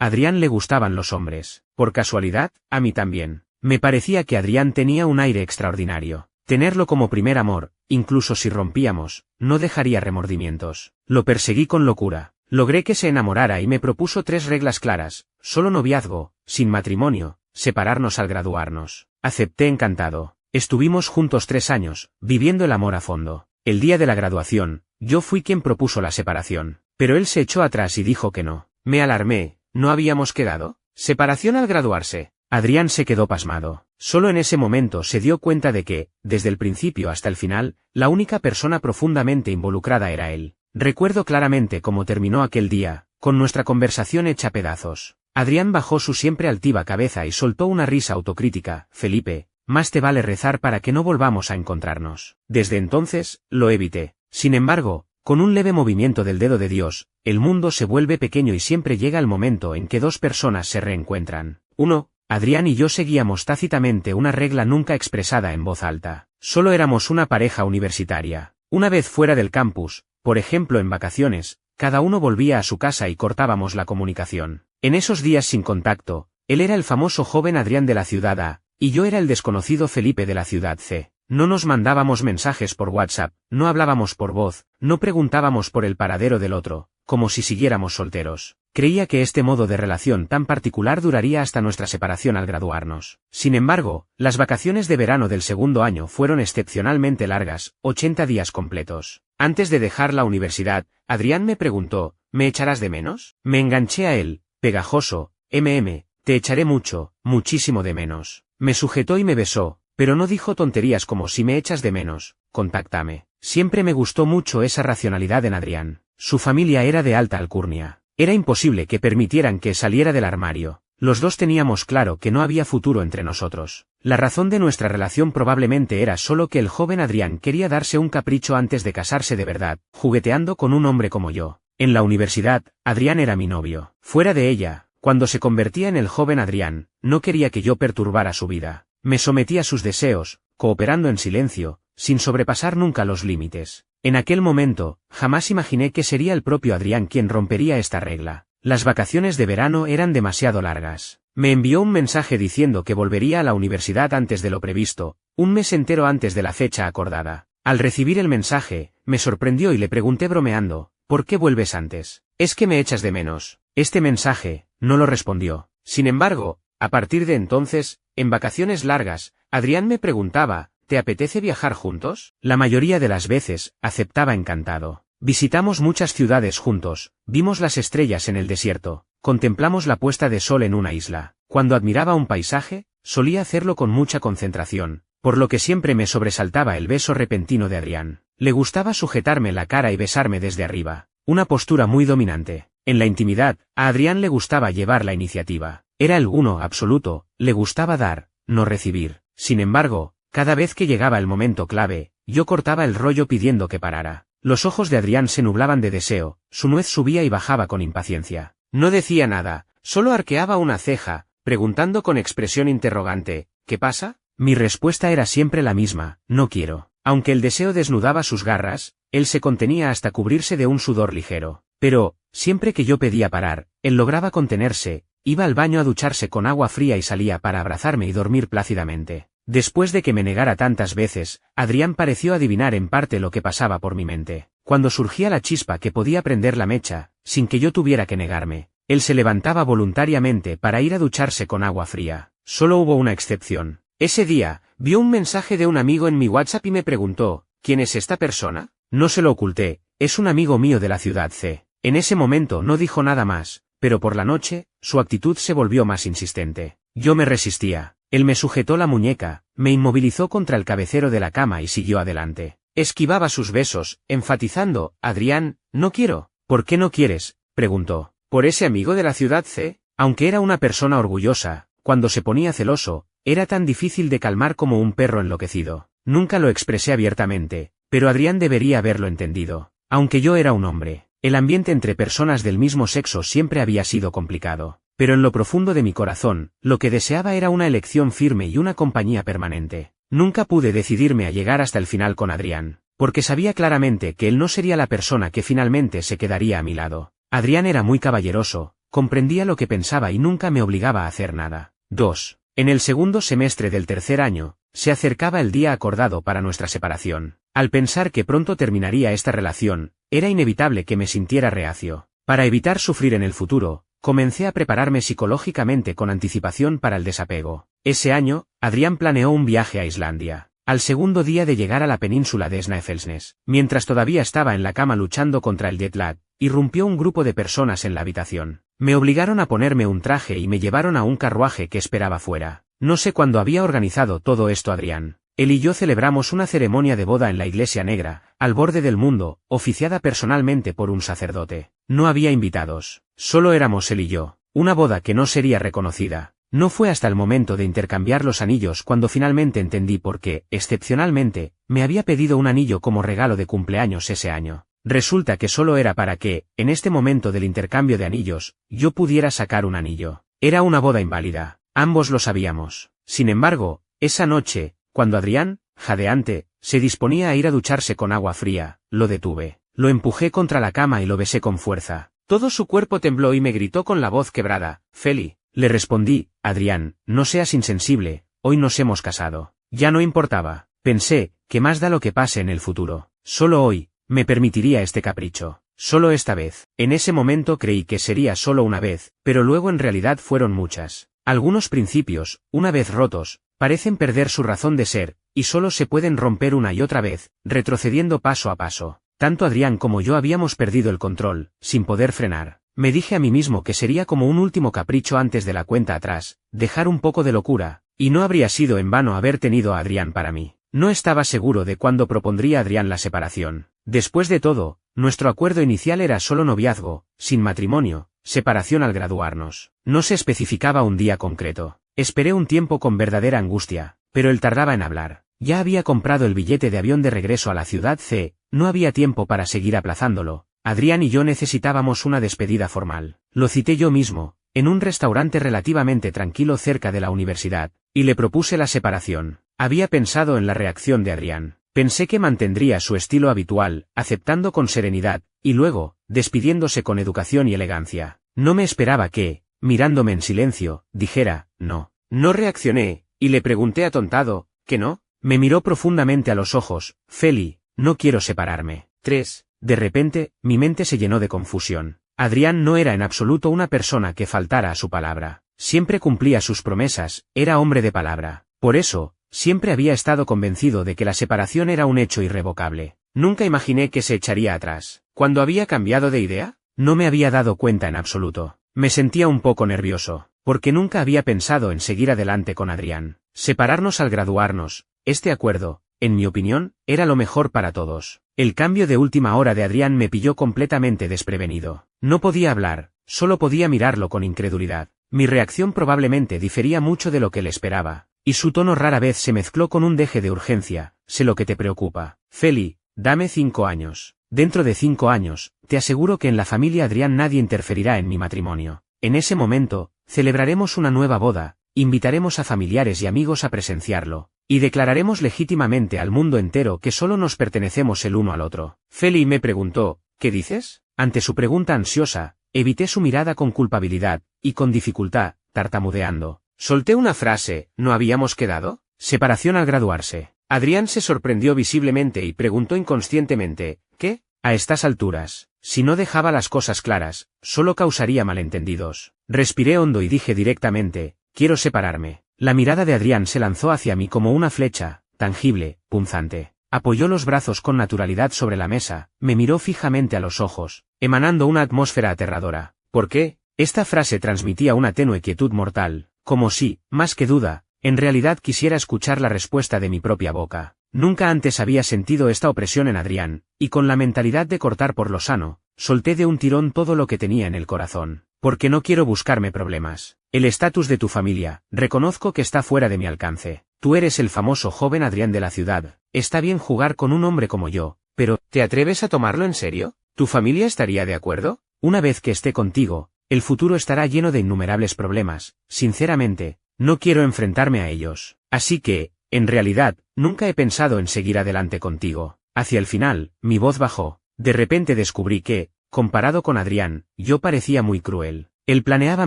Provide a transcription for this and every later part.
Adrián le gustaban los hombres. Por casualidad, a mí también. Me parecía que Adrián tenía un aire extraordinario. Tenerlo como primer amor, incluso si rompíamos, no dejaría remordimientos. Lo perseguí con locura. Logré que se enamorara y me propuso 3 reglas claras: solo noviazgo, sin matrimonio, separarnos al graduarnos. Acepté encantado. Estuvimos juntos 3 años, viviendo el amor a fondo. El día de la graduación, yo fui quien propuso la separación, pero él se echó atrás y dijo que no. Me alarmé. ¿No habíamos quedado? ¿Separación al graduarse? Adrián se quedó pasmado. Solo en ese momento se dio cuenta de que, desde el principio hasta el final, la única persona profundamente involucrada era él. Recuerdo claramente cómo terminó aquel día, con nuestra conversación hecha pedazos. Adrián bajó su siempre altiva cabeza y soltó una risa autocrítica. Felipe, más te vale rezar para que no volvamos a encontrarnos. Desde entonces, lo evité. Sin embargo, con un leve movimiento del dedo de Dios, el mundo se vuelve pequeño y siempre llega el momento en que 2 personas se reencuentran. 1. Adrián y yo seguíamos tácitamente una regla nunca expresada en voz alta. Solo éramos una pareja universitaria. Una vez fuera del campus, por ejemplo en vacaciones, cada uno volvía a su casa y cortábamos la comunicación. En esos días sin contacto, él era el famoso joven Adrián de la ciudad A, y yo era el desconocido Felipe de la ciudad C. No nos mandábamos mensajes por WhatsApp, no hablábamos por voz, no preguntábamos por el paradero del otro, como si siguiéramos solteros. Creía que este modo de relación tan particular duraría hasta nuestra separación al graduarnos. Sin embargo, las vacaciones de verano del segundo año fueron excepcionalmente largas, 80 días completos. Antes de dejar la universidad, Adrián me preguntó, ¿me echarás de menos? Me enganché a él, pegajoso, te echaré mucho, muchísimo de menos. Me sujetó y me besó, pero no dijo tonterías como si me echas de menos, contáctame. Siempre me gustó mucho esa racionalidad en Adrián. Su familia era de alta alcurnia. Era imposible que permitieran que saliera del armario. Los 2 teníamos claro que no había futuro entre nosotros. La razón de nuestra relación probablemente era solo que el joven Adrián quería darse un capricho antes de casarse de verdad, jugueteando con un hombre como yo. En la universidad, Adrián era mi novio. Fuera de ella, cuando se convertía en el joven Adrián, no quería que yo perturbara su vida. Me sometí a sus deseos, cooperando en silencio, sin sobrepasar nunca los límites. En aquel momento, jamás imaginé que sería el propio Adrián quien rompería esta regla. Las vacaciones de verano eran demasiado largas. Me envió un mensaje diciendo que volvería a la universidad antes de lo previsto, un mes entero antes de la fecha acordada. Al recibir el mensaje, me sorprendió y le pregunté bromeando, ¿por qué vuelves antes? ¿Es que me echas de menos? Este mensaje, no lo respondió. Sin embargo, a partir de entonces, en vacaciones largas, Adrián me preguntaba, ¿te apetece viajar juntos? La mayoría de las veces, aceptaba encantado. Visitamos muchas ciudades juntos, vimos las estrellas en el desierto, contemplamos la puesta de sol en una isla. Cuando admiraba un paisaje, solía hacerlo con mucha concentración, por lo que siempre me sobresaltaba el beso repentino de Adrián. Le gustaba sujetarme la cara y besarme desde arriba, una postura muy dominante. En la intimidad, a Adrián le gustaba llevar la iniciativa. Era el uno absoluto, le gustaba dar, no recibir. Sin embargo, cada vez que llegaba el momento clave, yo cortaba el rollo pidiendo que parara. Los ojos de Adrián se nublaban de deseo, su nuez subía y bajaba con impaciencia. No decía nada, solo arqueaba una ceja, preguntando con expresión interrogante, ¿qué pasa? Mi respuesta era siempre la misma, no quiero. Aunque el deseo desnudaba sus garras, él se contenía hasta cubrirse de un sudor ligero. Pero, siempre que yo pedía parar, él lograba contenerse, iba al baño a ducharse con agua fría y salía para abrazarme y dormir plácidamente. Después de que me negara tantas veces, Adrián pareció adivinar en parte lo que pasaba por mi mente. Cuando surgía la chispa que podía prender la mecha, sin que yo tuviera que negarme, él se levantaba voluntariamente para ir a ducharse con agua fría. Solo hubo una excepción. Ese día, vio un mensaje de un amigo en mi WhatsApp y me preguntó, ¿quién es esta persona? No se lo oculté, es un amigo mío de la ciudad C. En ese momento no dijo nada más, pero por la noche, su actitud se volvió más insistente. Yo me resistía. Él me sujetó la muñeca, me inmovilizó contra el cabecero de la cama y siguió adelante. Esquivaba sus besos, enfatizando, Adrián, no quiero. ¿Por qué no quieres? Preguntó. ¿Por ese amigo de la ciudad C? Aunque era una persona orgullosa, cuando se ponía celoso, era tan difícil de calmar como un perro enloquecido. Nunca lo expresé abiertamente, pero Adrián debería haberlo entendido. Aunque yo era un hombre, el ambiente entre personas del mismo sexo siempre había sido complicado. Pero en lo profundo de mi corazón, lo que deseaba era una elección firme y una compañía permanente. Nunca pude decidirme a llegar hasta el final con Adrián, porque sabía claramente que él no sería la persona que finalmente se quedaría a mi lado. Adrián era muy caballeroso, comprendía lo que pensaba y nunca me obligaba a hacer nada. 2. En el segundo semestre del tercer año, se acercaba el día acordado para nuestra separación. Al pensar que pronto terminaría esta relación, era inevitable que me sintiera reacio. Para evitar sufrir en el futuro, comencé a prepararme psicológicamente con anticipación para el desapego. Ese año, Adrián planeó un viaje a Islandia. Al segundo día de llegar a la península de Snaefellsnes, mientras todavía estaba en la cama luchando contra el jet lag, irrumpió un grupo de personas en la habitación. Me obligaron a ponerme un traje y me llevaron a un carruaje que esperaba fuera. No sé cuándo había organizado todo esto Adrián. Él y yo celebramos una ceremonia de boda en la Iglesia Negra, al borde del mundo, oficiada personalmente por un sacerdote. No había invitados. Solo éramos él y yo. Una boda que no sería reconocida. No fue hasta el momento de intercambiar los anillos cuando finalmente entendí por qué, excepcionalmente, me había pedido un anillo como regalo de cumpleaños ese año. Resulta que solo era para que, en este momento del intercambio de anillos, yo pudiera sacar un anillo. Era una boda inválida. Ambos lo sabíamos. Sin embargo, esa noche, cuando Adrián, jadeante, se disponía a ir a ducharse con agua fría, lo detuve. Lo empujé contra la cama y lo besé con fuerza. Todo su cuerpo tembló y me gritó con la voz quebrada: «Feli». Le respondí: «Adrián, no seas insensible, hoy nos hemos casado». Ya no importaba. Pensé, ¿qué más da lo que pase en el futuro? Solo hoy, me permitiría este capricho. Solo esta vez. En ese momento creí que sería solo una vez, pero luego en realidad fueron muchas. Algunos principios, una vez rotos, parecen perder su razón de ser, y solo se pueden romper una y otra vez, retrocediendo paso a paso. Tanto Adrián como yo habíamos perdido el control, sin poder frenar. Me dije a mí mismo que sería como un último capricho antes de la cuenta atrás, dejar un poco de locura, y no habría sido en vano haber tenido a Adrián para mí. No estaba seguro de cuándo propondría Adrián la separación. Después de todo, nuestro acuerdo inicial era solo noviazgo, sin matrimonio, separación al graduarnos. No se especificaba un día concreto. Esperé un tiempo con verdadera angustia, pero él tardaba en hablar. Ya había comprado el billete de avión de regreso a la ciudad C, no había tiempo para seguir aplazándolo. Adrián y yo necesitábamos una despedida formal. Lo cité yo mismo, en un restaurante relativamente tranquilo cerca de la universidad, y le propuse la separación. Había pensado en la reacción de Adrián. Pensé que mantendría su estilo habitual, aceptando con serenidad, y luego, despidiéndose con educación y elegancia. No me esperaba que, mirándome en silencio, dijera: «No». No reaccioné, y le pregunté atontado: «¿Que no?». Me miró profundamente a los ojos: «Feli, no quiero separarme». 3. De repente, mi mente se llenó de confusión. Adrián no era en absoluto una persona que faltara a su palabra. Siempre cumplía sus promesas, era hombre de palabra. Por eso, siempre había estado convencido de que la separación era un hecho irrevocable. Nunca imaginé que se echaría atrás. ¿Cuándo había cambiado de idea? No me había dado cuenta en absoluto. Me sentía un poco nervioso, porque nunca había pensado en seguir adelante con Adrián. Separarnos al graduarnos, este acuerdo, en mi opinión, era lo mejor para todos. El cambio de última hora de Adrián me pilló completamente desprevenido. No podía hablar, solo podía mirarlo con incredulidad. Mi reacción probablemente difería mucho de lo que él esperaba, y su tono rara vez se mezcló con un deje de urgencia. «Sé lo que te preocupa. Feli, dame 5 años. Dentro de 5 años, te aseguro que en la familia Adrián nadie interferirá en mi matrimonio. En ese momento, celebraremos una nueva boda, invitaremos a familiares y amigos a presenciarlo, y declararemos legítimamente al mundo entero que solo nos pertenecemos el uno al otro». Feli me preguntó: «¿Qué dices?». Ante su pregunta ansiosa, evité su mirada con culpabilidad, y con dificultad, tartamudeando, solté una frase: «¿No habíamos quedado?». Separación al graduarse. Adrián se sorprendió visiblemente y preguntó inconscientemente: «¿Qué?». A estas alturas, si no dejaba las cosas claras, solo causaría malentendidos. Respiré hondo y dije directamente: «Quiero separarme». La mirada de Adrián se lanzó hacia mí como una flecha, tangible, punzante. Apoyó los brazos con naturalidad sobre la mesa, me miró fijamente a los ojos, emanando una atmósfera aterradora. ¿Por qué? Esta frase transmitía una tenue quietud mortal, como si, más que duda, en realidad quisiera escuchar la respuesta de mi propia boca. Nunca antes había sentido esta opresión en Adrián, y con la mentalidad de cortar por lo sano, solté de un tirón todo lo que tenía en el corazón. «Porque no quiero buscarme problemas. El estatus de tu familia, reconozco que está fuera de mi alcance. Tú eres el famoso joven Adrián de la ciudad. Está bien jugar con un hombre como yo, pero ¿te atreves a tomarlo en serio? ¿Tu familia estaría de acuerdo? Una vez que esté contigo, el futuro estará lleno de innumerables problemas. Sinceramente, no quiero enfrentarme a ellos. Así que, en realidad, nunca he pensado en seguir adelante contigo». Hacia el final, mi voz bajó. De repente descubrí que, comparado con Adrián, yo parecía muy cruel. Él planeaba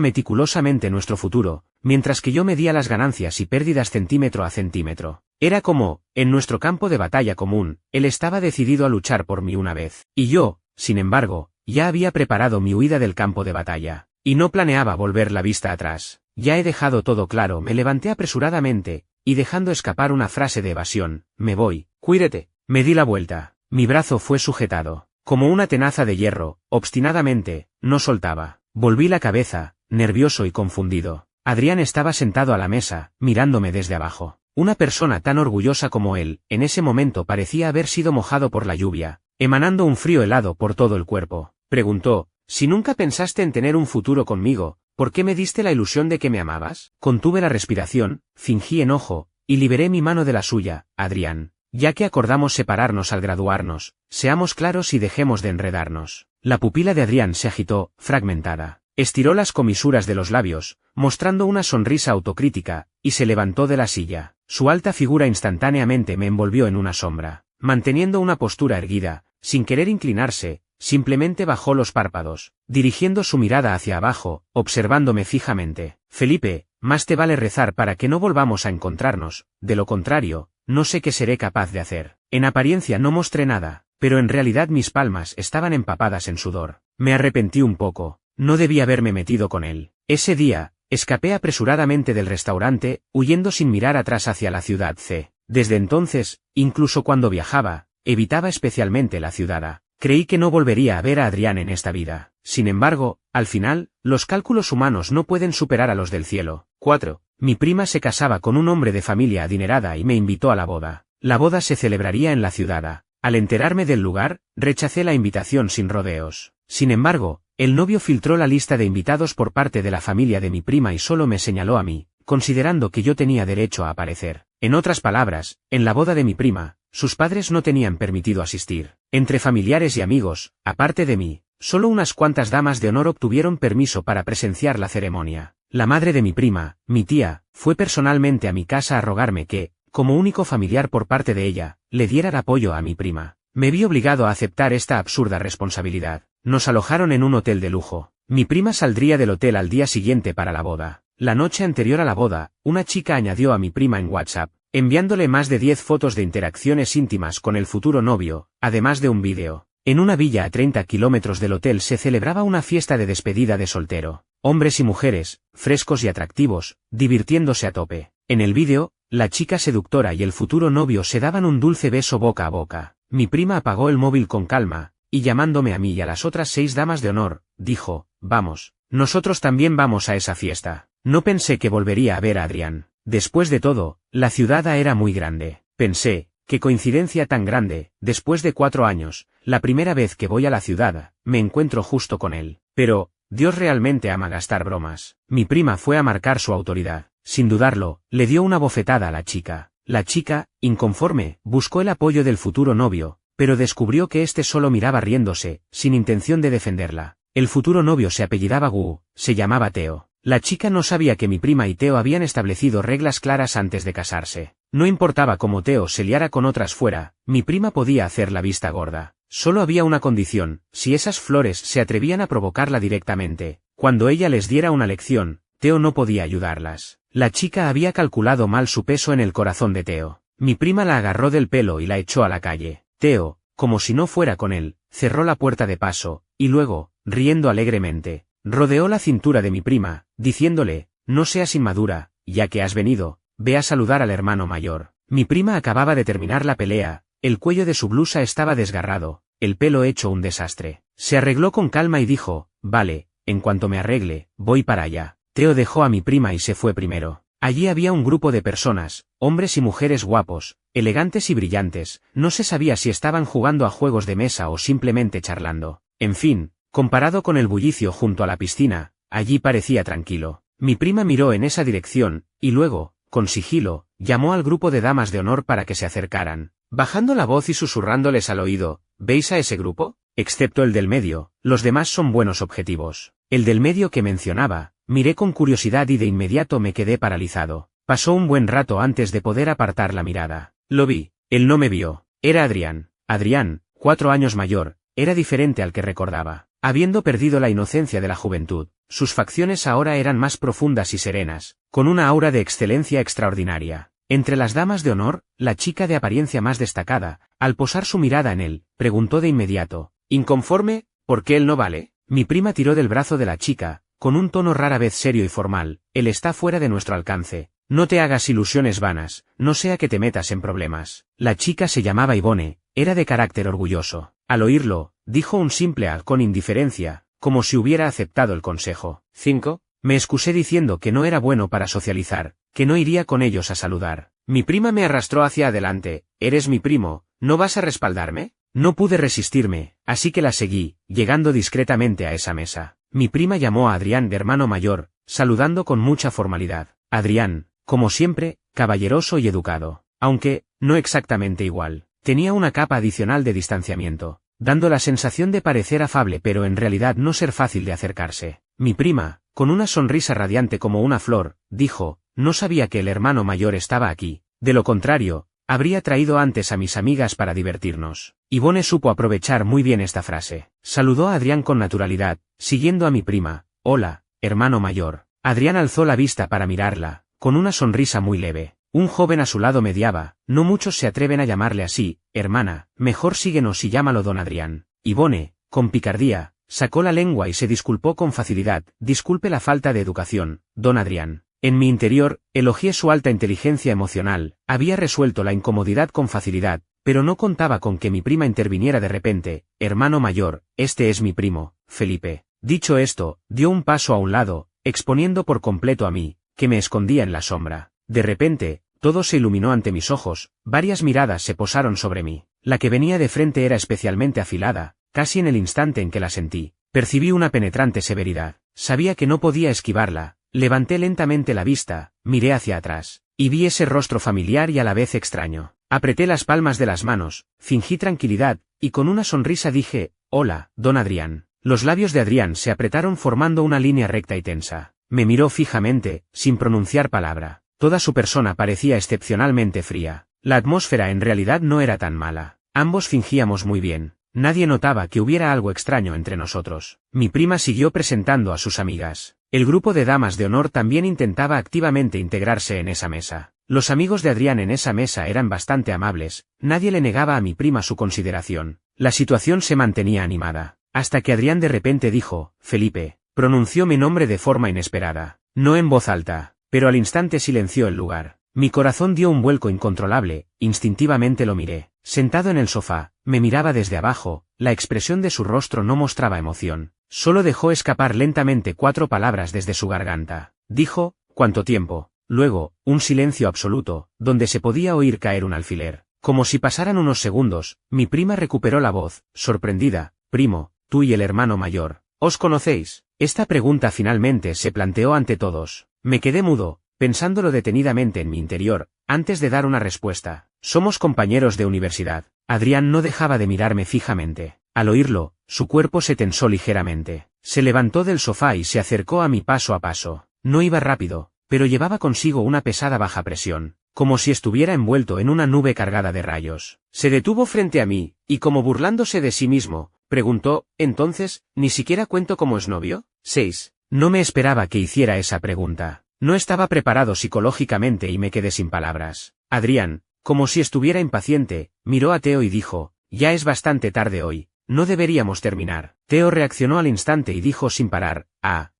meticulosamente nuestro futuro, mientras que yo medía las ganancias y pérdidas centímetro a centímetro. Era como, en nuestro campo de batalla común, él estaba decidido a luchar por mí una vez. Y yo, sin embargo, ya había preparado mi huida del campo de batalla. Y no planeaba volver la vista atrás. Ya he dejado todo claro, me levanté apresuradamente, y dejando escapar una frase de evasión, me voy, cuídate. Me di la vuelta. Mi brazo fue sujetado, como una tenaza de hierro, obstinadamente, no soltaba. Volví la cabeza, nervioso y confundido. Adrián estaba sentado a la mesa, mirándome desde abajo. Una persona tan orgullosa como él, en ese momento parecía haber sido mojado por la lluvia, emanando un frío helado por todo el cuerpo. Preguntó, si nunca pensaste en tener un futuro conmigo, ¿por qué me diste la ilusión de que me amabas? Contuve la respiración, fingí enojo, y liberé mi mano de la suya. Adrián, ya que acordamos separarnos al graduarnos, seamos claros y dejemos de enredarnos. La pupila de Adrián se agitó, fragmentada. Estiró las comisuras de los labios, mostrando una sonrisa autocrítica, y se levantó de la silla. Su alta figura instantáneamente me envolvió en una sombra. Manteniendo una postura erguida, sin querer inclinarse, simplemente bajó los párpados, dirigiendo su mirada hacia abajo, observándome fijamente. Felipe, más te vale rezar para que no volvamos a encontrarnos, de lo contrario, no sé qué seré capaz de hacer. En apariencia no mostré nada, pero en realidad mis palmas estaban empapadas en sudor. Me arrepentí un poco. No debí haberme metido con él. Ese día, escapé apresuradamente del restaurante, huyendo sin mirar atrás hacia la ciudad C. Desde entonces, incluso cuando viajaba, evitaba especialmente la ciudad A. Creí que no volvería a ver a Adrián en esta vida. Sin embargo, al final, los cálculos humanos no pueden superar a los del cielo. 4. Mi prima se casaba con un hombre de familia adinerada y me invitó a la boda. La boda se celebraría en la ciudad A. Al enterarme del lugar, rechacé la invitación sin rodeos. Sin embargo, el novio filtró la lista de invitados por parte de la familia de mi prima y solo me señaló a mí, considerando que yo tenía derecho a aparecer. En otras palabras, en la boda de mi prima, sus padres no tenían permitido asistir. Entre familiares y amigos, aparte de mí, solo unas cuantas damas de honor obtuvieron permiso para presenciar la ceremonia. La madre de mi prima, mi tía, fue personalmente a mi casa a rogarme que, como único familiar por parte de ella, le diera el apoyo a mi prima. Me vi obligado a aceptar esta absurda responsabilidad. Nos alojaron en un hotel de lujo. Mi prima saldría del hotel al día siguiente para la boda. La noche anterior a la boda, una chica añadió a mi prima en WhatsApp, enviándole más de 10 fotos de interacciones íntimas con el futuro novio, además de un vídeo. En una villa a 30 kilómetros del hotel se celebraba una fiesta de despedida de soltero. Hombres y mujeres, frescos y atractivos, divirtiéndose a tope. En el vídeo, la chica seductora y el futuro novio se daban un dulce beso boca a boca. Mi prima apagó el móvil con calma, y llamándome a mí y a las otras 6 damas de honor, dijo, vamos, nosotros también vamos a esa fiesta. No pensé que volvería a ver a Adrián. Después de todo, la ciudad era muy grande. Pensé, qué coincidencia tan grande, después de 4 años, la primera vez que voy a la ciudad, me encuentro justo con él. Pero, Dios realmente ama gastar bromas. Mi prima fue a marcar su autoridad. Sin dudarlo, le dio una bofetada a la chica. La chica, inconforme, buscó el apoyo del futuro novio, pero descubrió que éste solo miraba riéndose, sin intención de defenderla. El futuro novio se apellidaba Gu, se llamaba Teo. La chica no sabía que mi prima y Teo habían establecido reglas claras antes de casarse. No importaba cómo Teo se liara con otras fuera, mi prima podía hacer la vista gorda. Solo había una condición, si esas flores se atrevían a provocarla directamente. Cuando ella les diera una lección, Teo no podía ayudarlas. La chica había calculado mal su peso en el corazón de Teo. Mi prima la agarró del pelo y la echó a la calle. Teo, como si no fuera con él, cerró la puerta de paso, y luego, riendo alegremente, rodeó la cintura de mi prima, diciéndole, no seas inmadura, ya que has venido, ve a saludar al hermano mayor. Mi prima acababa de terminar la pelea, el cuello de su blusa estaba desgarrado, el pelo hecho un desastre. Se arregló con calma y dijo, vale, en cuanto me arregle, voy para allá. Teo dejó a mi prima y se fue primero. Allí había un grupo de personas, hombres y mujeres guapos, elegantes y brillantes, no se sabía si estaban jugando a juegos de mesa o simplemente charlando. En fin, comparado con el bullicio junto a la piscina, allí parecía tranquilo. Mi prima miró en esa dirección, y luego, con sigilo, llamó al grupo de damas de honor para que se acercaran, bajando la voz y susurrándoles al oído, ¿veis a ese grupo? Excepto el del medio, los demás son buenos objetivos. El del medio que mencionaba, miré con curiosidad y de inmediato me quedé paralizado. Pasó un buen rato antes de poder apartar la mirada. Lo vi. Él no me vio. Era Adrián. Adrián, 4 años mayor, era diferente al que recordaba. Habiendo perdido la inocencia de la juventud, sus facciones ahora eran más profundas y serenas, con una aura de excelencia extraordinaria. Entre las damas de honor, la chica de apariencia más destacada, al posar su mirada en él, preguntó de inmediato, ¿inconforme? ¿Por qué él no vale? Mi prima tiró del brazo de la chica, con un tono rara vez serio y formal, él está fuera de nuestro alcance. No te hagas ilusiones vanas, no sea que te metas en problemas. La chica se llamaba Yvonne, era de carácter orgulloso. Al oírlo, dijo un simple al con indiferencia, como si hubiera aceptado el consejo. 5. Me excusé diciendo que no era bueno para socializar, que no iría con ellos a saludar. Mi prima me arrastró hacia adelante, ¿eres mi primo? ¿No vas a respaldarme? No pude resistirme, así que la seguí, llegando discretamente a esa mesa. Mi prima llamó a Adrián de hermano mayor, saludando con mucha formalidad. Adrián, como siempre, caballeroso y educado, aunque, no exactamente igual, tenía una capa adicional de distanciamiento, dando la sensación de parecer afable pero en realidad no ser fácil de acercarse. Mi prima, con una sonrisa radiante como una flor, dijo, no sabía que el hermano mayor estaba aquí, de lo contrario, habría traído antes a mis amigas para divertirnos. Yvonne supo aprovechar muy bien esta frase. Saludó a Adrián con naturalidad, siguiendo a mi prima. Hola, hermano mayor. Adrián alzó la vista para mirarla, con una sonrisa muy leve. Un joven a su lado mediaba, no muchos se atreven a llamarle así, hermana, mejor síguenos y llámalo don Adrián. Yvonne, con picardía, sacó la lengua y se disculpó con facilidad, disculpe la falta de educación, don Adrián. En mi interior, elogié su alta inteligencia emocional, había resuelto la incomodidad con facilidad, pero no contaba con que mi prima interviniera de repente. Hermano mayor, este es mi primo, Felipe. Dicho esto, dio un paso a un lado, exponiendo por completo a mí, que me escondía en la sombra. De repente, todo se iluminó ante mis ojos, varias miradas se posaron sobre mí. La que venía de frente era especialmente afilada, casi en el instante en que la sentí, percibí una penetrante severidad. Sabía que no podía esquivarla, levanté lentamente la vista, miré hacia atrás, y vi ese rostro familiar y a la vez extraño. Apreté las palmas de las manos, fingí tranquilidad, y con una sonrisa dije, hola, don Adrián. Los labios de Adrián se apretaron formando una línea recta y tensa. Me miró fijamente, sin pronunciar palabra. Toda su persona parecía excepcionalmente fría. La atmósfera en realidad no era tan mala. Ambos fingíamos muy bien. Nadie notaba que hubiera algo extraño entre nosotros. Mi prima siguió presentando a sus amigas. El grupo de damas de honor también intentaba activamente integrarse en esa mesa. Los amigos de Adrián en esa mesa eran bastante amables, nadie le negaba a mi prima su consideración. La situación se mantenía animada, hasta que Adrián de repente dijo, Felipe, pronunció mi nombre de forma inesperada, no en voz alta, pero al instante silenció el lugar. Mi corazón dio un vuelco incontrolable, instintivamente lo miré. Sentado en el sofá, me miraba desde abajo, la expresión de su rostro no mostraba emoción, solo dejó escapar lentamente 4 palabras desde su garganta. Dijo, ¿cuánto tiempo? Luego, un silencio absoluto, donde se podía oír caer un alfiler. Como si pasaran unos segundos, mi prima recuperó la voz, sorprendida. Primo, tú y el hermano mayor, ¿os conocéis? Esta pregunta finalmente se planteó ante todos. Me quedé mudo, pensándolo detenidamente en mi interior, antes de dar una respuesta. Somos compañeros de universidad. Adrián no dejaba de mirarme fijamente. Al oírlo, su cuerpo se tensó ligeramente. Se levantó del sofá y se acercó a mí paso a paso. No iba rápido, pero llevaba consigo una pesada baja presión, como si estuviera envuelto en una nube cargada de rayos. Se detuvo frente a mí, y como burlándose de sí mismo, preguntó, entonces, ¿ni siquiera cuento como es novio? 6. No me esperaba que hiciera esa pregunta. No estaba preparado psicológicamente y me quedé sin palabras. Adrián, como si estuviera impaciente, miró a Teo y dijo, ya es bastante tarde hoy, no deberíamos terminar. Teo reaccionó al instante y dijo sin parar,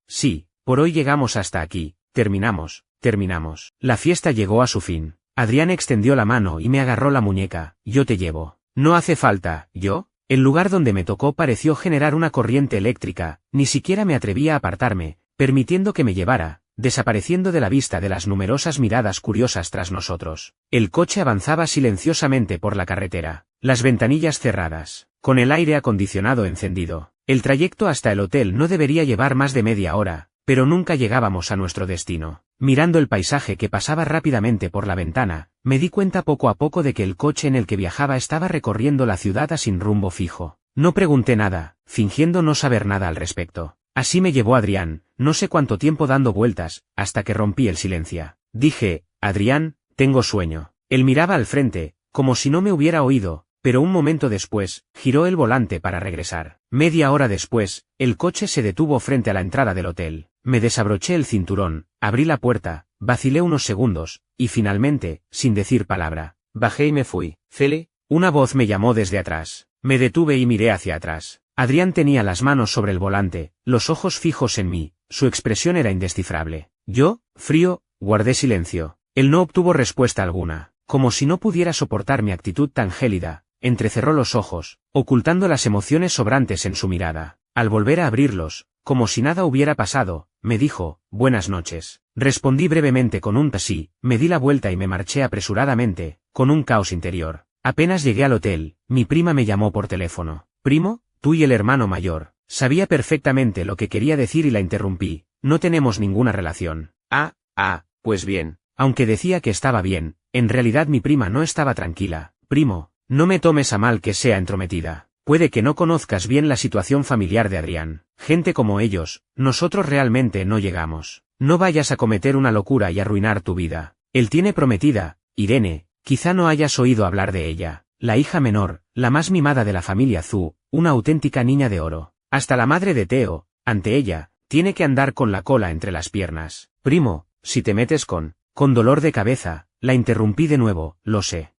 sí, por hoy llegamos hasta aquí, terminamos. La fiesta llegó a su fin. Adrián extendió la mano y me agarró la muñeca, yo te llevo. No hace falta, ¿yo? El lugar donde me tocó pareció generar una corriente eléctrica, ni siquiera me atrevía a apartarme, permitiendo que me llevara, desapareciendo de la vista de las numerosas miradas curiosas tras nosotros. El coche avanzaba silenciosamente por la carretera, las ventanillas cerradas, con el aire acondicionado encendido. El trayecto hasta el hotel no debería llevar más de media hora, pero nunca llegábamos a nuestro destino. Mirando el paisaje que pasaba rápidamente por la ventana, me di cuenta poco a poco de que el coche en el que viajaba estaba recorriendo la ciudad a sin rumbo fijo. No pregunté nada, fingiendo no saber nada al respecto. Así me llevó Adrián, no sé cuánto tiempo dando vueltas, hasta que rompí el silencio. Dije, Adrián, tengo sueño. Él miraba al frente, como si no me hubiera oído, pero un momento después, giró el volante para regresar. Media hora después, el coche se detuvo frente a la entrada del hotel. Me desabroché el cinturón, abrí la puerta, vacilé unos segundos, y finalmente, sin decir palabra, bajé y me fui. Cele, una voz me llamó desde atrás. Me detuve y miré hacia atrás. Adrián tenía las manos sobre el volante, los ojos fijos en mí, su expresión era indescifrable. Yo, frío, guardé silencio. Él no obtuvo respuesta alguna. Como si no pudiera soportar mi actitud tan gélida, entrecerró los ojos, ocultando las emociones sobrantes en su mirada. Al volver a abrirlos, como si nada hubiera pasado, me dijo, «Buenas noches». Respondí brevemente con un sí, me di la vuelta y me marché apresuradamente, con un caos interior. Apenas llegué al hotel, mi prima me llamó por teléfono. «Primo, tú y el hermano mayor». Sabía perfectamente lo que quería decir y la interrumpí. «No tenemos ninguna relación». Pues bien. Aunque decía que estaba bien, en realidad mi prima no estaba tranquila. «Primo, no me tomes a mal que sea entrometida. Puede que no conozcas bien la situación familiar de Adrián. Gente como ellos, nosotros realmente no llegamos. No vayas a cometer una locura y arruinar tu vida. Él tiene prometida, Irene, quizá no hayas oído hablar de ella. La hija menor, la más mimada de la familia Zhu, una auténtica niña de oro. Hasta la madre de Theo, ante ella, tiene que andar con la cola entre las piernas. Primo, si te metes con dolor de cabeza», la interrumpí de nuevo, «lo sé.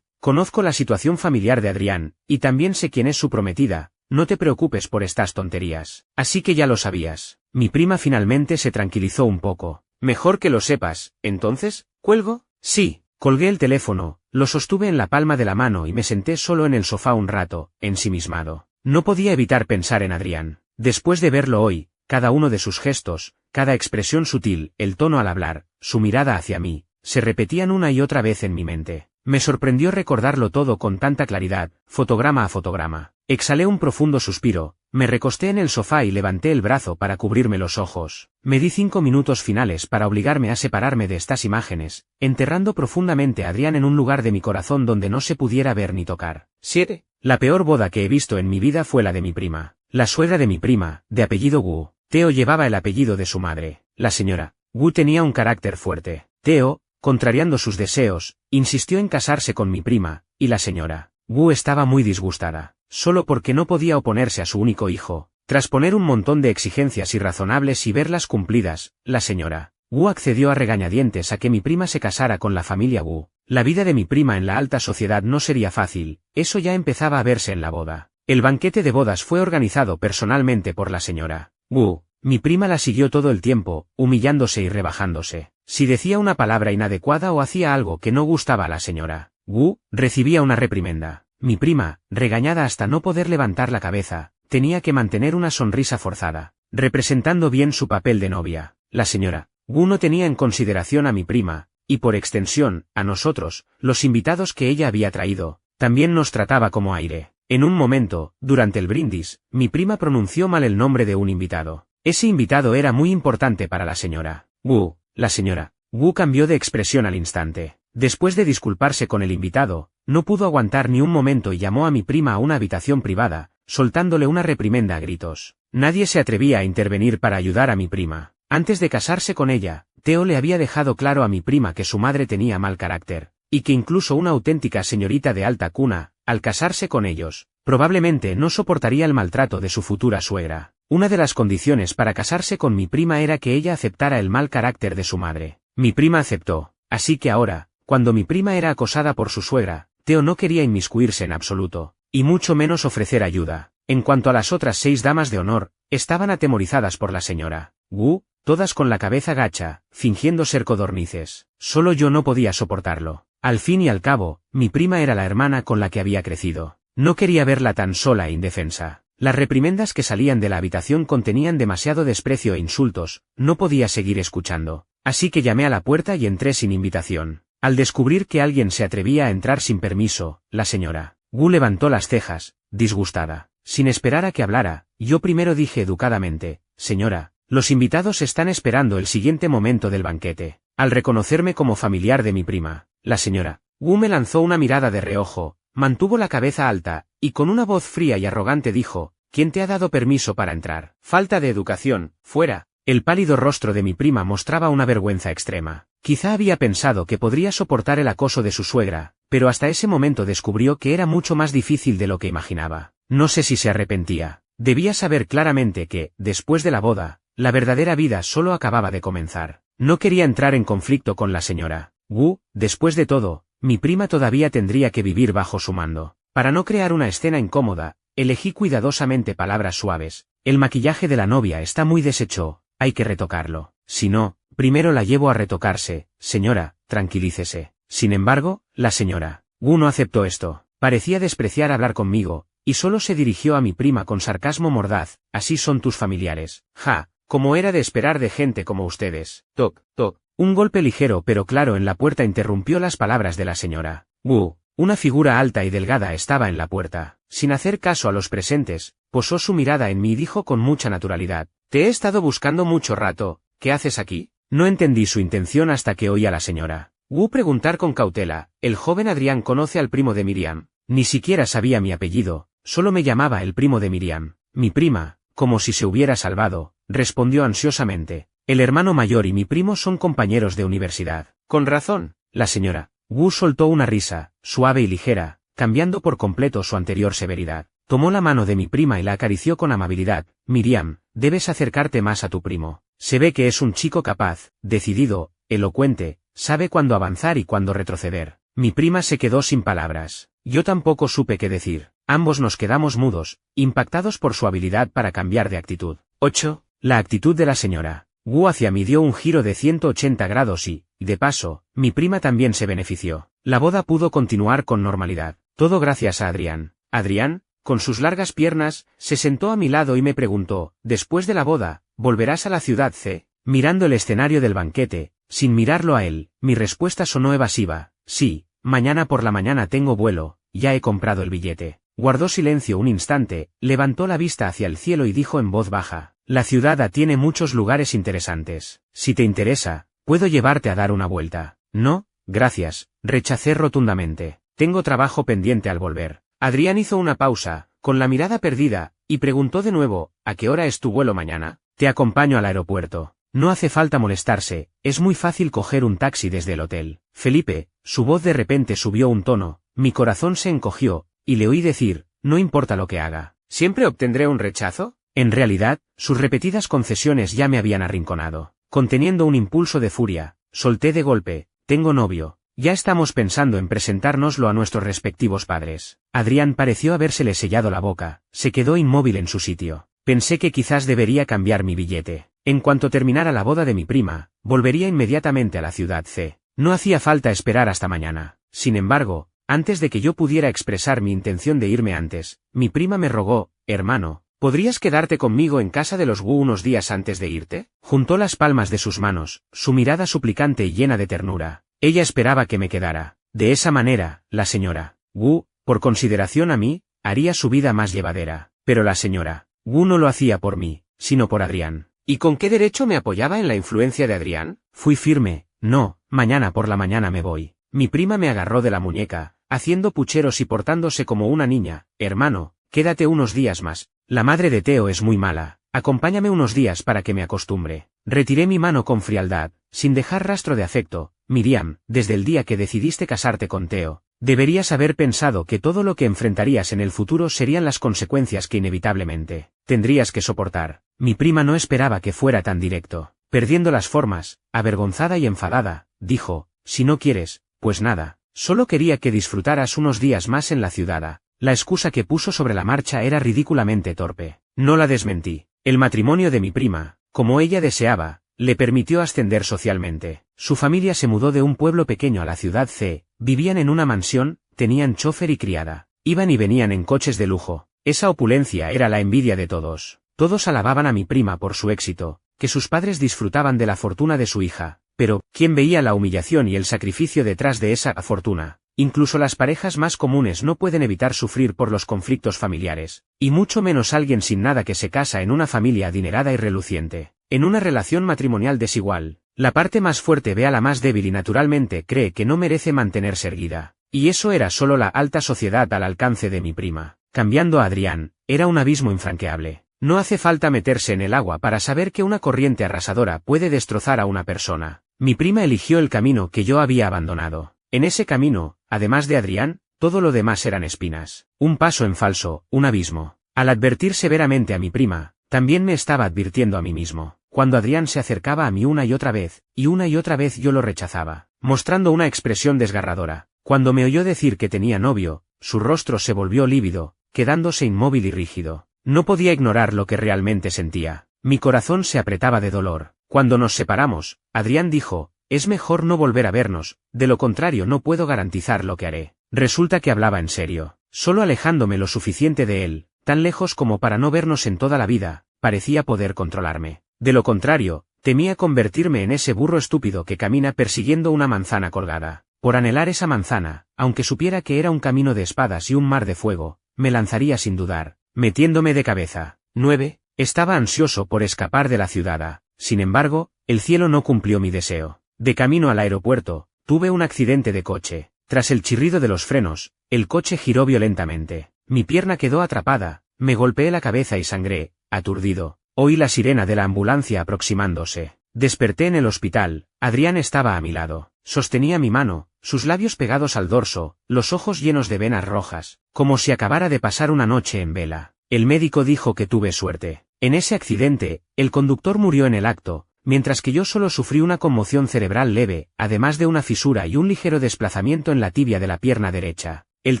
Conozco la situación familiar de Adrián, y también sé quién es su prometida, no te preocupes por estas tonterías. Así que ya lo sabías». Mi prima finalmente se tranquilizó un poco. «Mejor que lo sepas, entonces, ¿cuelgo?» «Sí». Colgué el teléfono, lo sostuve en la palma de la mano y me senté solo en el sofá un rato, ensimismado. No podía evitar pensar en Adrián. Después de verlo hoy, cada uno de sus gestos, cada expresión sutil, el tono al hablar, su mirada hacia mí, se repetían una y otra vez en mi mente. Me sorprendió recordarlo todo con tanta claridad, fotograma a fotograma. Exhalé un profundo suspiro, me recosté en el sofá y levanté el brazo para cubrirme los ojos. Me di 5 minutos finales para obligarme a separarme de estas imágenes, enterrando profundamente a Adrián en un lugar de mi corazón donde no se pudiera ver ni tocar. 7. La peor boda que he visto en mi vida fue la de mi prima. La suegra de mi prima, de apellido Wu. Theo llevaba el apellido de su madre. La señora Wu tenía un carácter fuerte. Theo, contrariando sus deseos, insistió en casarse con mi prima, y la señora Wu estaba muy disgustada, solo porque no podía oponerse a su único hijo. Tras poner un montón de exigencias irrazonables y verlas cumplidas, la señora Wu accedió a regañadientes a que mi prima se casara con la familia Wu. La vida de mi prima en la alta sociedad no sería fácil, eso ya empezaba a verse en la boda. El banquete de bodas fue organizado personalmente por la señora Wu. Mi prima la siguió todo el tiempo, humillándose y rebajándose. Si decía una palabra inadecuada o hacía algo que no gustaba a la señora Wu, recibía una reprimenda. Mi prima, regañada hasta no poder levantar la cabeza, tenía que mantener una sonrisa forzada, representando bien su papel de novia. La señora Wu no tenía en consideración a mi prima, y por extensión, a nosotros, los invitados que ella había traído, también nos trataba como aire. En un momento, durante el brindis, mi prima pronunció mal el nombre de un invitado. Ese invitado era muy importante para la señora Wu. La señora Wu cambió de expresión al instante. Después de disculparse con el invitado, no pudo aguantar ni un momento y llamó a mi prima a una habitación privada, soltándole una reprimenda a gritos. Nadie se atrevía a intervenir para ayudar a mi prima. Antes de casarse con ella, Theo le había dejado claro a mi prima que su madre tenía mal carácter, y que incluso una auténtica señorita de alta cuna, al casarse con ellos, probablemente no soportaría el maltrato de su futura suegra. Una de las condiciones para casarse con mi prima era que ella aceptara el mal carácter de su madre. Mi prima aceptó, así que ahora, cuando mi prima era acosada por su suegra, Theo no quería inmiscuirse en absoluto, y mucho menos ofrecer ayuda. En cuanto a las otras 6 damas de honor, estaban atemorizadas por la señora Wu, todas con la cabeza gacha, fingiendo ser codornices. Solo yo no podía soportarlo. Al fin y al cabo, mi prima era la hermana con la que había crecido. No quería verla tan sola e indefensa. Las reprimendas que salían de la habitación contenían demasiado desprecio e insultos, no podía seguir escuchando. Así que llamé a la puerta y entré sin invitación. Al descubrir que alguien se atrevía a entrar sin permiso, la señora Wu levantó las cejas, disgustada. Sin esperar a que hablara, yo primero dije educadamente, «Señora, los invitados están esperando el siguiente momento del banquete». Al reconocerme como familiar de mi prima, la señora Wu me lanzó una mirada de reojo, mantuvo la cabeza alta, y con una voz fría y arrogante dijo, «¿Quién te ha dado permiso para entrar? Falta de educación, fuera». El pálido rostro de mi prima mostraba una vergüenza extrema. Quizá había pensado que podría soportar el acoso de su suegra, pero hasta ese momento descubrió que era mucho más difícil de lo que imaginaba. No sé si se arrepentía. Debía saber claramente que, después de la boda, la verdadera vida solo acababa de comenzar. No quería entrar en conflicto con la señora Wu. Después de todo, mi prima todavía tendría que vivir bajo su mando. Para no crear una escena incómoda, elegí cuidadosamente palabras suaves. El maquillaje de la novia está muy deshecho, hay que retocarlo. Si no, primero la llevo a retocarse. Señora, tranquilícese. Sin embargo, la señora Wu no aceptó esto. Parecía despreciar hablar conmigo, y solo se dirigió a mi prima con sarcasmo mordaz. Así son tus familiares. Ja, como era de esperar de gente como ustedes. Toc, toc. Un golpe ligero pero claro en la puerta interrumpió las palabras de la señora Wu. Una figura alta y delgada estaba en la puerta. Sin hacer caso a los presentes, posó su mirada en mí y dijo con mucha naturalidad: «Te he estado buscando mucho rato, ¿qué haces aquí?». No entendí su intención hasta que oí a la señora Wu preguntar con cautela: «¿El joven Adrián conoce al primo de Miriam?». Ni siquiera sabía mi apellido, solo me llamaba el primo de Miriam. Mi prima, como si se hubiera salvado, respondió ansiosamente: «El hermano mayor y mi primo son compañeros de universidad». «Con razón». La señora Wu soltó una risa, suave y ligera, cambiando por completo su anterior severidad. Tomó la mano de mi prima y la acarició con amabilidad. «Miriam, debes acercarte más a tu primo. Se ve que es un chico capaz, decidido, elocuente, sabe cuándo avanzar y cuándo retroceder». Mi prima se quedó sin palabras. Yo tampoco supe qué decir. Ambos nos quedamos mudos, impactados por su habilidad para cambiar de actitud. 8. La actitud de la señora Wu hacia mí dio un giro de 180 grados y, de paso, mi prima también se benefició. La boda pudo continuar con normalidad. Todo gracias a Adrián. Adrián, con sus largas piernas, se sentó a mi lado y me preguntó: «Después de la boda, ¿volverás a la ciudad C?». Mirando el escenario del banquete, sin mirarlo a él, mi respuesta sonó evasiva: «Sí, mañana por la mañana tengo vuelo, ya he comprado el billete». Guardó silencio un instante, levantó la vista hacia el cielo y dijo en voz baja: «La ciudad A tiene muchos lugares interesantes. Si te interesa, puedo llevarte a dar una vuelta». «No, gracias», rechacé rotundamente. «Tengo trabajo pendiente al volver». Adrián hizo una pausa, con la mirada perdida, y preguntó de nuevo: «¿A qué hora es tu vuelo mañana?». «Te acompaño al aeropuerto». No hace falta molestarse, es muy fácil coger un taxi desde el hotel. Felipe, su voz de repente subió un tono, mi corazón se encogió, y le oí decir: «No importa lo que haga, ¿siempre obtendré un rechazo?». En realidad, sus repetidas concesiones ya me habían arrinconado. Conteniendo un impulso de furia, solté de golpe: «Tengo novio. Ya estamos pensando en presentárnoslo a nuestros respectivos padres». Adrián pareció habérsele sellado la boca, se quedó inmóvil en su sitio. Pensé que quizás debería cambiar mi billete. En cuanto terminara la boda de mi prima, volvería inmediatamente a la ciudad C. No hacía falta esperar hasta mañana. Sin embargo, antes de que yo pudiera expresar mi intención de irme antes, mi prima me rogó: «Hermano, ¿podrías quedarte conmigo en casa de los Wu unos días antes de irte?». Juntó las palmas de sus manos, su mirada suplicante y llena de ternura. Ella esperaba que me quedara. De esa manera, la señora Wu, por consideración a mí, haría su vida más llevadera. Pero la señora Wu no lo hacía por mí, sino por Adrián. ¿Y con qué derecho me apoyaba en la influencia de Adrián? Fui firme: «No, mañana por la mañana me voy». Mi prima me agarró de la muñeca, haciendo pucheros y portándose como una niña: «Hermano, quédate unos días más. La madre de Teo es muy mala, acompáñame unos días para que me acostumbre». Retiré mi mano con frialdad, sin dejar rastro de afecto. «Miriam, desde el día que decidiste casarte con Teo, deberías haber pensado que todo lo que enfrentarías en el futuro serían las consecuencias que inevitablemente tendrías que soportar». Mi prima no esperaba que fuera tan directo. Perdiendo las formas, avergonzada y enfadada, dijo: «Si no quieres, pues nada, solo quería que disfrutaras unos días más en la ciudad A». La excusa que puso sobre la marcha era ridículamente torpe. No la desmentí. El matrimonio de mi prima, como ella deseaba, le permitió ascender socialmente. Su familia se mudó de un pueblo pequeño a la ciudad C, vivían en una mansión, tenían chofer y criada, iban y venían en coches de lujo. Esa opulencia era la envidia de todos. Todos alababan a mi prima por su éxito, que sus padres disfrutaban de la fortuna de su hija, pero, ¿quién veía la humillación y el sacrificio detrás de esa fortuna? Incluso las parejas más comunes no pueden evitar sufrir por los conflictos familiares, y mucho menos alguien sin nada que se casa en una familia adinerada y reluciente. En una relación matrimonial desigual, la parte más fuerte ve a la más débil y naturalmente cree que no merece mantenerse erguida. Y eso era solo la alta sociedad al alcance de mi prima. Cambiando a Adrián, era un abismo infranqueable. No hace falta meterse en el agua para saber que una corriente arrasadora puede destrozar a una persona. Mi prima eligió el camino que yo había abandonado. En ese camino, además de Adrián, todo lo demás eran espinas. Un paso en falso, un abismo. Al advertir severamente a mi prima, también me estaba advirtiendo a mí mismo. Cuando Adrián se acercaba a mí una y otra vez yo lo rechazaba, mostrando una expresión desgarradora. Cuando me oyó decir que tenía novio, su rostro se volvió lívido, quedándose inmóvil y rígido. No podía ignorar lo que realmente sentía. Mi corazón se apretaba de dolor. Cuando nos separamos, Adrián dijo, es mejor no volver a vernos, de lo contrario no puedo garantizar lo que haré. Resulta que hablaba en serio. Solo alejándome lo suficiente de él, tan lejos como para no vernos en toda la vida, parecía poder controlarme. De lo contrario, temía convertirme en ese burro estúpido que camina persiguiendo una manzana colgada. Por anhelar esa manzana, aunque supiera que era un camino de espadas y un mar de fuego, me lanzaría sin dudar, metiéndome de cabeza. 9. Estaba ansioso por escapar de la ciudad. Sin embargo, el cielo no cumplió mi deseo. De camino al aeropuerto, tuve un accidente de coche. Tras el chirrido de los frenos, el coche giró violentamente. Mi pierna quedó atrapada, me golpeé la cabeza y sangré, aturdido. Oí la sirena de la ambulancia aproximándose. Desperté en el hospital. Adrián estaba a mi lado. Sostenía mi mano, sus labios pegados al dorso, los ojos llenos de venas rojas, como si acabara de pasar una noche en vela. El médico dijo que tuve suerte. En ese accidente, el conductor murió en el acto, mientras que yo solo sufrí una conmoción cerebral leve, además de una fisura y un ligero desplazamiento en la tibia de la pierna derecha. El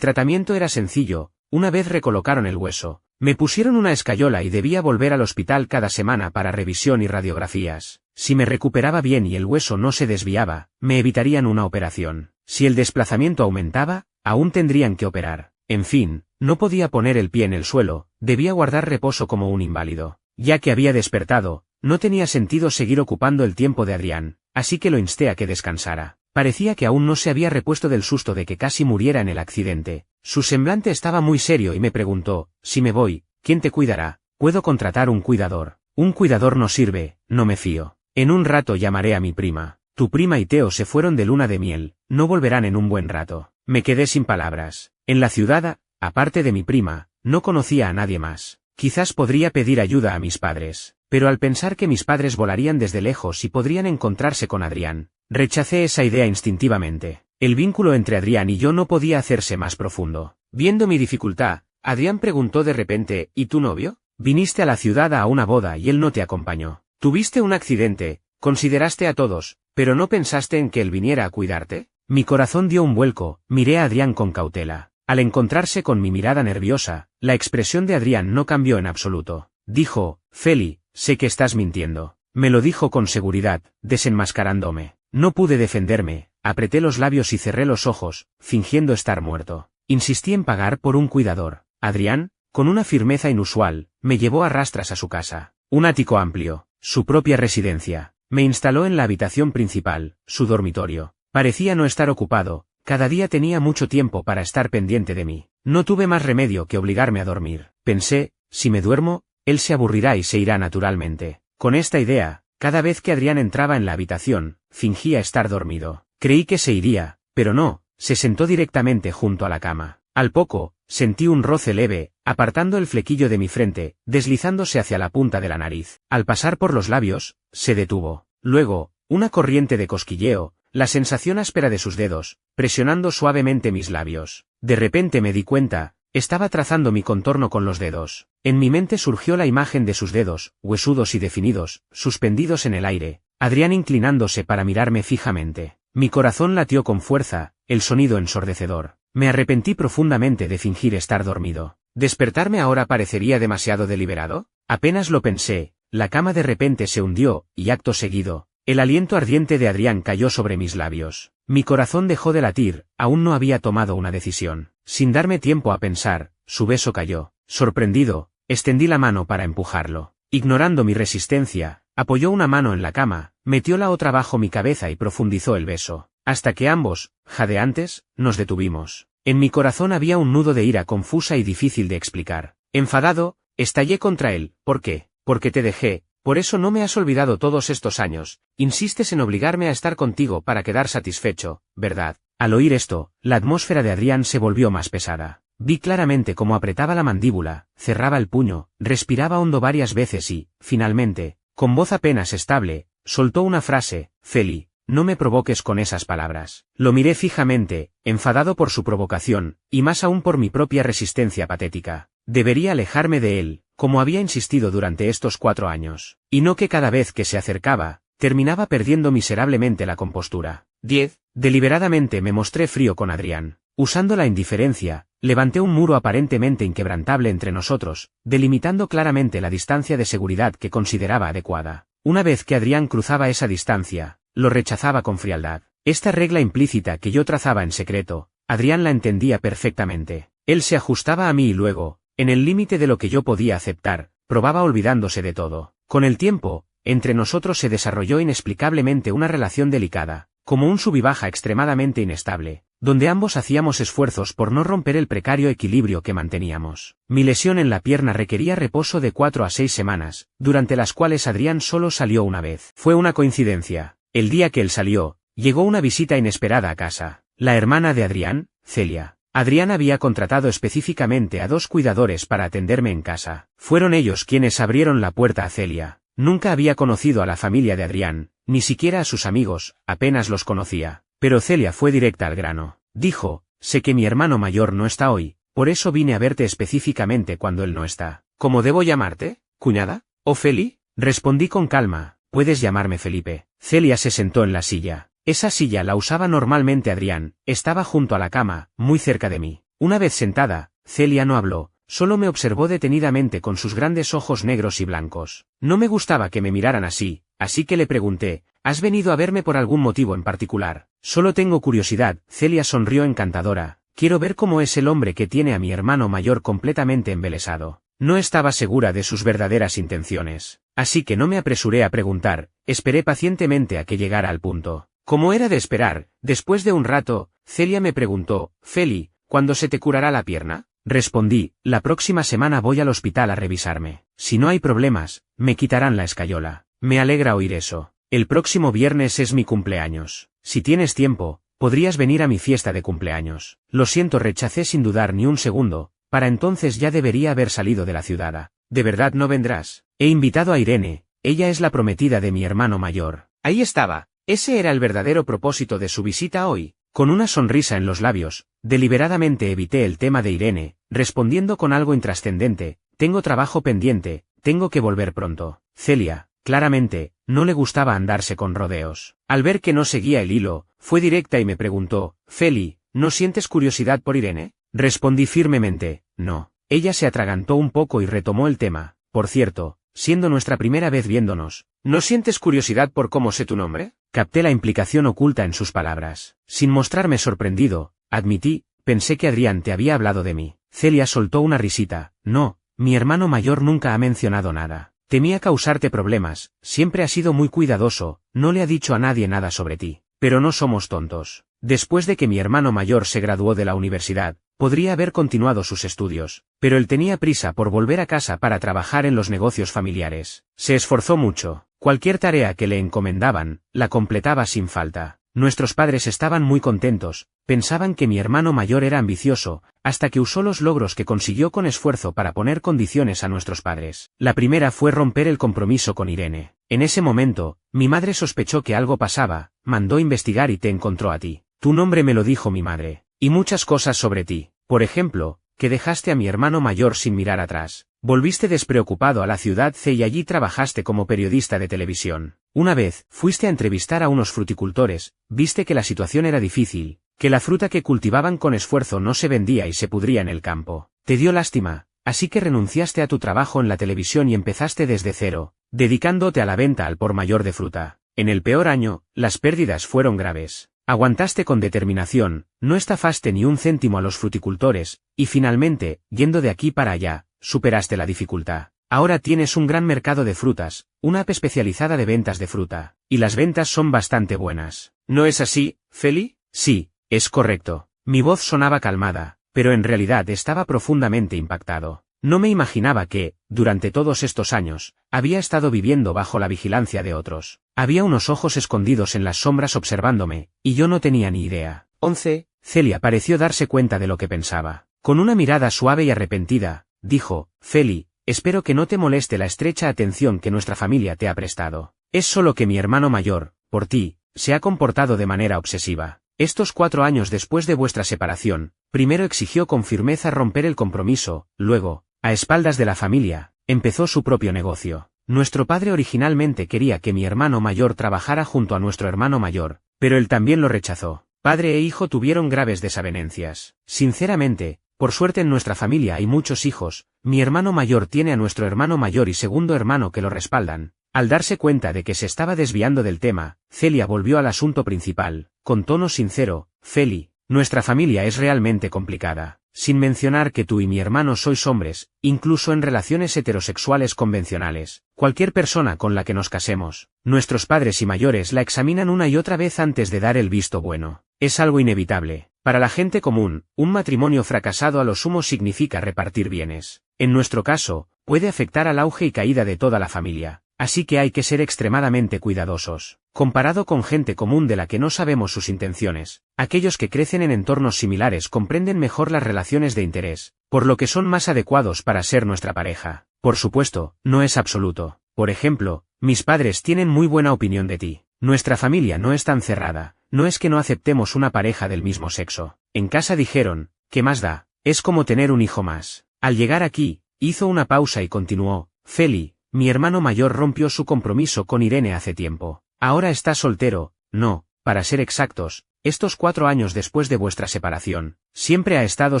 tratamiento era sencillo. Una vez recolocaron el hueso, me pusieron una escayola y debía volver al hospital cada semana para revisión y radiografías. Si me recuperaba bien y el hueso no se desviaba, me evitarían una operación. Si el desplazamiento aumentaba, aún tendrían que operar. En fin, no podía poner el pie en el suelo, debía guardar reposo como un inválido. Ya que había despertado, no tenía sentido seguir ocupando el tiempo de Adrián, así que lo insté a que descansara. Parecía que aún no se había repuesto del susto de que casi muriera en el accidente. Su semblante estaba muy serio y me preguntó, si me voy, ¿quién te cuidará? Puedo contratar un cuidador. Un cuidador no sirve, no me fío. En un rato llamaré a mi prima. Tu prima y Teo se fueron de luna de miel, no volverán en un buen rato. Me quedé sin palabras. En la ciudad, aparte de mi prima, no conocía a nadie más. Quizás podría pedir ayuda a mis padres, pero al pensar que mis padres volarían desde lejos y podrían encontrarse con Adrián, rechacé esa idea instintivamente. El vínculo entre Adrián y yo no podía hacerse más profundo. Viendo mi dificultad, Adrián preguntó de repente, ¿y tu novio? Viniste a la ciudad a una boda y él no te acompañó. Tuviste un accidente, consideraste a todos, pero no pensaste en que él viniera a cuidarte. Mi corazón dio un vuelco, miré a Adrián con cautela. Al encontrarse con mi mirada nerviosa, la expresión de Adrián no cambió en absoluto. Dijo, Feli, sé que estás mintiendo. Me lo dijo con seguridad, desenmascarándome. No pude defenderme, apreté los labios y cerré los ojos, fingiendo estar muerto. Insistí en pagar por un cuidador. Adrián, con una firmeza inusual, me llevó a rastras a su casa. Un ático amplio, su propia residencia. Me instaló en la habitación principal, su dormitorio. Parecía no estar ocupado, cada día tenía mucho tiempo para estar pendiente de mí. No tuve más remedio que obligarme a dormir. Pensé, si me duermo, él se aburrirá y se irá naturalmente. Con esta idea, cada vez que Adrián entraba en la habitación, fingía estar dormido. Creí que se iría, pero no, se sentó directamente junto a la cama. Al poco, sentí un roce leve, apartando el flequillo de mi frente, deslizándose hacia la punta de la nariz. Al pasar por los labios, se detuvo. Luego, una corriente de cosquilleo, la sensación áspera de sus dedos, presionando suavemente mis labios. De repente me di cuenta, estaba trazando mi contorno con los dedos. En mi mente surgió la imagen de sus dedos, huesudos y definidos, suspendidos en el aire, Adrián inclinándose para mirarme fijamente. Mi corazón latió con fuerza, el sonido ensordecedor. Me arrepentí profundamente de fingir estar dormido. ¿Despertarme ahora parecería demasiado deliberado? Apenas lo pensé, la cama de repente se hundió, y acto seguido, el aliento ardiente de Adrián cayó sobre mis labios. Mi corazón dejó de latir, aún no había tomado una decisión. Sin darme tiempo a pensar, su beso cayó. Sorprendido, extendí la mano para empujarlo. Ignorando mi resistencia, apoyó una mano en la cama, metió la otra bajo mi cabeza y profundizó el beso. Hasta que ambos, jadeantes, nos detuvimos. En mi corazón había un nudo de ira confusa y difícil de explicar. Enfadado, estallé contra él. ¿Por qué? Porque te dejé. Por eso no me has olvidado todos estos años. Insistes en obligarme a estar contigo para quedar satisfecho, ¿verdad? Al oír esto, la atmósfera de Adrián se volvió más pesada. Vi claramente cómo apretaba la mandíbula, cerraba el puño, respiraba hondo varias veces y, finalmente, con voz apenas estable, soltó una frase, Feli, no me provoques con esas palabras. Lo miré fijamente, enfadado por su provocación, y más aún por mi propia resistencia patética. Debería alejarme de él, como había insistido durante estos 4 años. Y no que cada vez que se acercaba, terminaba perdiendo miserablemente la compostura. 10. Deliberadamente me mostré frío con Adrián. Usando la indiferencia, levanté un muro aparentemente inquebrantable entre nosotros, delimitando claramente la distancia de seguridad que consideraba adecuada. Una vez que Adrián cruzaba esa distancia, lo rechazaba con frialdad. Esta regla implícita que yo trazaba en secreto, Adrián la entendía perfectamente. Él se ajustaba a mí y luego, en el límite de lo que yo podía aceptar, probaba olvidándose de todo. Con el tiempo, entre nosotros se desarrolló inexplicablemente una relación delicada, como un sub y baja extremadamente inestable, donde ambos hacíamos esfuerzos por no romper el precario equilibrio que manteníamos. Mi lesión en la pierna requería reposo de 4 a 6 semanas, durante las cuales Adrián solo salió una vez. Fue una coincidencia. El día que él salió, llegó una visita inesperada a casa. La hermana de Adrián, Celia. Adrián había contratado específicamente a 2 cuidadores para atenderme en casa. Fueron ellos quienes abrieron la puerta a Celia. Nunca había conocido a la familia de Adrián, ni siquiera a sus amigos, apenas los conocía. Pero Celia fue directa al grano. Dijo, sé que mi hermano mayor no está hoy, por eso vine a verte específicamente cuando él no está. ¿Cómo debo llamarte, cuñada? ¿O Feli? Respondí con calma, puedes llamarme Felipe. Celia se sentó en la silla. Esa silla la usaba normalmente Adrián, estaba junto a la cama, muy cerca de mí. Una vez sentada, Celia no habló, solo me observó detenidamente con sus grandes ojos negros y blancos. No me gustaba que me miraran así que le pregunté, ¿has venido a verme por algún motivo en particular? Solo tengo curiosidad. Celia sonrió encantadora, quiero ver cómo es el hombre que tiene a mi hermano mayor completamente embelesado. No estaba segura de sus verdaderas intenciones, así que no me apresuré a preguntar, esperé pacientemente a que llegara al punto. Como era de esperar, después de un rato, Celia me preguntó, Feli, ¿cuándo se te curará la pierna? Respondí, la próxima semana voy al hospital a revisarme. Si no hay problemas, me quitarán la escayola. Me alegra oír eso. El próximo viernes es mi cumpleaños. Si tienes tiempo, podrías venir a mi fiesta de cumpleaños. Lo siento, rechacé sin dudar ni un segundo, para entonces ya debería haber salido de la ciudad. ¿De verdad no vendrás? He invitado a Irene, ella es la prometida de mi hermano mayor. Ahí estaba. Ese era el verdadero propósito de su visita hoy. Con una sonrisa en los labios, deliberadamente evité el tema de Irene, respondiendo con algo intrascendente, tengo trabajo pendiente, tengo que volver pronto. Celia, claramente, no le gustaba andarse con rodeos. Al ver que no seguía el hilo, fue directa y me preguntó, Feli, ¿no sientes curiosidad por Irene? Respondí firmemente, no. Ella se atragantó un poco y retomó el tema, por cierto, siendo nuestra primera vez viéndonos, ¿no sientes curiosidad por cómo sé tu nombre? Capté la implicación oculta en sus palabras. Sin mostrarme sorprendido, admití, pensé que Adrián te había hablado de mí. Celia soltó una risita, no, mi hermano mayor nunca ha mencionado nada. Temía causarte problemas, siempre ha sido muy cuidadoso, no le ha dicho a nadie nada sobre ti. Pero no somos tontos. Después de que mi hermano mayor se graduó de la universidad, podría haber continuado sus estudios, pero él tenía prisa por volver a casa para trabajar en los negocios familiares. Se esforzó mucho. Cualquier tarea que le encomendaban, la completaba sin falta. Nuestros padres estaban muy contentos, pensaban que mi hermano mayor era ambicioso, hasta que usó los logros que consiguió con esfuerzo para poner condiciones a nuestros padres. La primera fue romper el compromiso con Irene. En ese momento, mi madre sospechó que algo pasaba, mandó investigar y te encontró a ti. Tu nombre me lo dijo mi madre, y muchas cosas sobre ti. Por ejemplo, que dejaste a mi hermano mayor sin mirar atrás. Volviste despreocupado a la ciudad C y allí trabajaste como periodista de televisión. Una vez, fuiste a entrevistar a unos fruticultores, viste que la situación era difícil, que la fruta que cultivaban con esfuerzo no se vendía y se pudría en el campo. Te dio lástima, así que renunciaste a tu trabajo en la televisión y empezaste desde cero, dedicándote a la venta al por mayor de fruta. En el peor año, las pérdidas fueron graves. Aguantaste con determinación, no estafaste ni un céntimo a los fruticultores, y finalmente, yendo de aquí para allá, superaste la dificultad. Ahora tienes un gran mercado de frutas, una app especializada de ventas de fruta, y las ventas son bastante buenas. ¿No es así, Feli? Sí, es correcto. Mi voz sonaba calmada, pero en realidad estaba profundamente impactado. No me imaginaba que, durante todos estos años, había estado viviendo bajo la vigilancia de otros. Había unos ojos escondidos en las sombras observándome, y yo no tenía ni idea. 11. Celia pareció darse cuenta de lo que pensaba. Con una mirada suave y arrepentida, dijo, Feli, espero que no te moleste la estrecha atención que nuestra familia te ha prestado. Es solo que mi hermano mayor, por ti, se ha comportado de manera obsesiva. Estos 4 años después de vuestra separación, primero exigió con firmeza romper el compromiso, luego, a espaldas de la familia, empezó su propio negocio. Nuestro padre originalmente quería que mi hermano mayor trabajara junto a nuestro hermano mayor, pero él también lo rechazó. Padre e hijo tuvieron graves desavenencias. Sinceramente, por suerte en nuestra familia hay muchos hijos, mi hermano mayor tiene a nuestro hermano mayor y segundo hermano que lo respaldan. Al darse cuenta de que se estaba desviando del tema, Celia volvió al asunto principal, con tono sincero: Feli, nuestra familia es realmente complicada. Sin mencionar que tú y mi hermano sois hombres, incluso en relaciones heterosexuales convencionales, cualquier persona con la que nos casemos, nuestros padres y mayores la examinan una y otra vez antes de dar el visto bueno. Es algo inevitable. Para la gente común, un matrimonio fracasado a lo sumo significa repartir bienes. En nuestro caso, puede afectar al auge y caída de toda la familia. Así que hay que ser extremadamente cuidadosos. Comparado con gente común de la que no sabemos sus intenciones, aquellos que crecen en entornos similares comprenden mejor las relaciones de interés, por lo que son más adecuados para ser nuestra pareja. Por supuesto, no es absoluto. Por ejemplo, mis padres tienen muy buena opinión de ti. Nuestra familia no es tan cerrada, no es que no aceptemos una pareja del mismo sexo. En casa dijeron, ¿qué más da? Es como tener un hijo más. Al llegar aquí, hizo una pausa y continuó: Feli, mi hermano mayor rompió su compromiso con Irene hace tiempo. Ahora está soltero, no, para ser exactos, estos 4 años después de vuestra separación, siempre ha estado